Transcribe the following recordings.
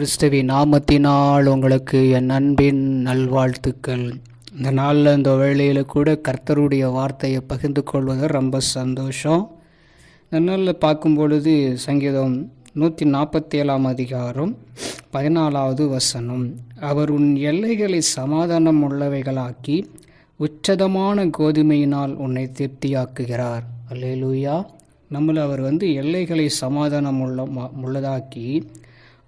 கிறிஸ்துவின் நாமத்தினால் உங்களுக்கு என் அன்பின் நல்வாழ்த்துக்கள். இந்த நாளில் இந்த வேளையில் கூட கர்த்தருடைய வார்த்தையை பகிர்ந்து கொள்வது ரொம்ப சந்தோஷம். இந்த நாளில் பார்க்கும் பொழுது சங்கீதம் 147 அதிகாரம் 14வது வசனம், அவர் உன் எல்லைகளை சமாதானம் உள்ளவைகளாக்கி உச்சதமான கோதுமையினால் உன்னை திருப்தியாக்குகிறார். அல்லேலூயா. நம்மளை அவர் எல்லைகளை சமாதானம் உள்ளதாக்கி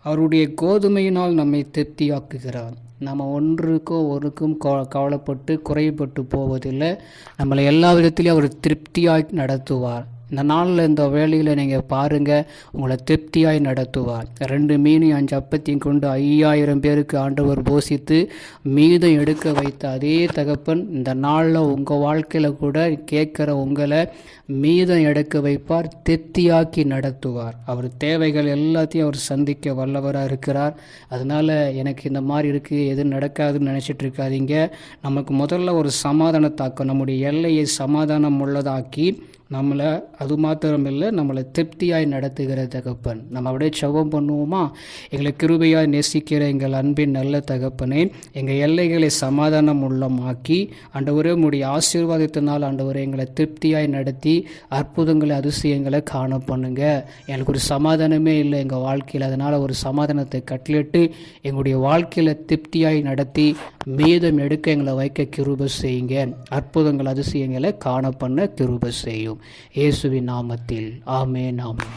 அவருடைய கோதுமையினால் நம்மை திருப்தியாக்குகிறார். நம்ம ஒருக்கும் கவலைப்பட்டு குறைபட்டு போவதில்லை. நம்மளை எல்லா விதத்திலையும் அவர் திருப்தியாய் நடத்துவார். இந்த நாளில் இந்த வேளையில் நீங்கள் பாருங்கள், உங்களை திருப்தியாய் நடத்துவார். 2 மீன் 5 அப்பத்தையும் கொண்டு 5000 பேருக்கு ஆண்டவர் போஷித்து மீதம் எடுக்க வைத்த அதே தகப்பன் இந்த நாளில் உங்கள் வாழ்க்கையில் கூட கேட்குற உங்களை மீதம் எடுக்க வைப்பார், திருப்தியாக்கி நடத்துவார். அவர் தேவைகள் எல்லாத்தையும் அவர் சந்திக்க வல்லவராக இருக்கிறார். அதனால் எனக்கு இந்த மாதிரி இருக்குது, எதுவும் நடக்காதுன்னு நினச்சிட்டு இருக்காதீங்க. நமக்கு முதல்ல ஒரு சமாதானத்தாக்கம், நம்முடைய எல்லையை சமாதானம் உள்ளதாக்கி நம்மளை அது மாத்திரமில்லை, நம்மளை திருப்தியாய் நடத்துகிற தகப்பன். நம்ம அப்படியே ஜெபம் பண்ணுவோமா? எங்களை கிருபையாய் நேசிக்கிற எங்கள் அன்பின் நல்ல தகப்பனே, எங்கள் எல்லைகளை சமாதானம் உள்ளமாக்கி ஆண்டவரே உம்முடைய ஆசீர்வாதத்தினால் ஆண்டவரே எங்களை திருப்தியாய் நடத்தி அற்புதங்களை அதிசயங்களை காண பண்ணுங்க. எங்களுக்கு ஒரு சமாதானமே இல்லை எங்கள் வாழ்க்கையில். அதனால் ஒரு சமாதானத்தை கட்டளிட்டு எங்களுடைய வாழ்க்கையில் திருப்தியாய் நடத்தி மீதம் எடுக்க எங்களை வைக்க கிருபை செய்யுங்க. அற்புதங்கள் அதிசயங்களை காண பண்ண கிருபை செய்யும். இயேசுவின் நாமத்தில் ஆமென். ஆமென்.